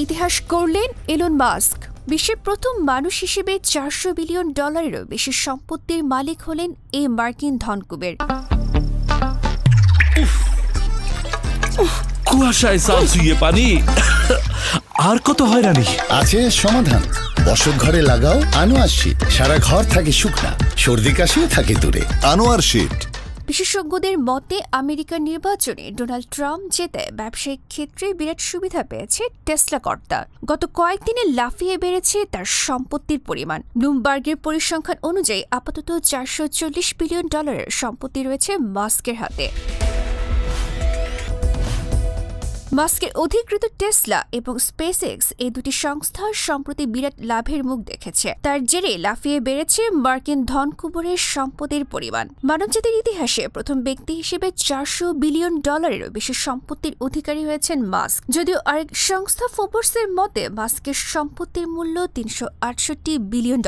ইতিহাস করলেন Elon Musk. বিশ্বের প্রথম মানুষ হিসেবে $400 বিলিয়নেরও বেশি সম্পত্তির মালিক হলেন এই মার্কিন ধনকুবের। কুয়াশায় সালসুইয়ে পানি আর কত হয়রানি আছে সমাধান। বসত ঘরে লাগাও আনোয়ার শীট, সারা ঘর থাকে শুকনা, সর্দি কাশিও থাকে দূরে। আনোয়ার শীট। বিশেষজ্ঞদের মতে আমেরিকার নির্বাচনে ডোনাল্ড ট্রাম্প জেতে ব্যবসায়িক ক্ষেত্রে বিরাট সুবিধা পেয়েছে টেসলা কর্তা। গত কয়েকদিনে লাফিয়ে বেড়েছে তার সম্পত্তির পরিমাণ। ব্লুমবার্গের পরিসংখ্যান অনুযায়ী আপাতত $440 বিলিয়ন সম্পত্তি রয়েছে মাস্কের হাতে। মাস্কের অধিকৃত টেসলা এবং স্পেসএক্স এই দুটি সংস্থা সম্প্রতি বিরাট লাভের মুখ দেখেছে। তার জেরে লাফিয়ে বেড়েছে মার্কিন ধনকুবেরের সম্পদের পরিমাণ। মানবজাতির ইতিহাসে প্রথম ব্যক্তি হিসেবে $400 বিলিয়নেরও বেশি সম্পত্তির অধিকারী হয়েছেন মাস্ক। যদিও আরেক সংস্থা ফোর্বসের মতে মাস্কের সম্পত্তির মূল্য $368 বিলিয়ন।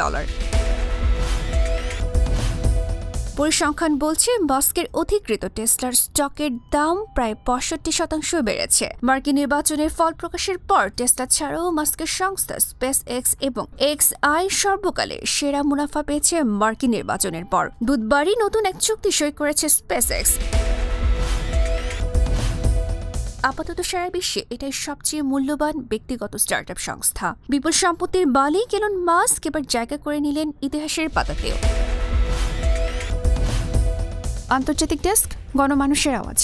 পরিসংখ্যান বলছে মাস্কের অধিকৃত টেসলার স্টকের দাম প্রায় 65% বেড়েছে। মার্কিন নির্বাচনের ফল প্রকাশের পর টেসলা ছাড়াও মাস্কের সংস্থা স্পেস এক্স এবং XI সর্বকালের সেরা মুনাফা পেয়েছে মার্কিন নির্বাচনের পর। বুধবারই নতুন এক চুক্তি সই করেছে স্পেস এক্স। আপাতত সারা বিশ্বে এটাই সবচেয়ে মূল্যবান ব্যক্তিগত স্টার্টআপ সংস্থা। বিপুল সম্পত্তির মালিক এলন মাস্ক এবার জায়গা করে নিলেন ইতিহাসের পাতাতেও। আন্তর্জাতিক ডেস্ক, গণমানুষের আওয়াজ।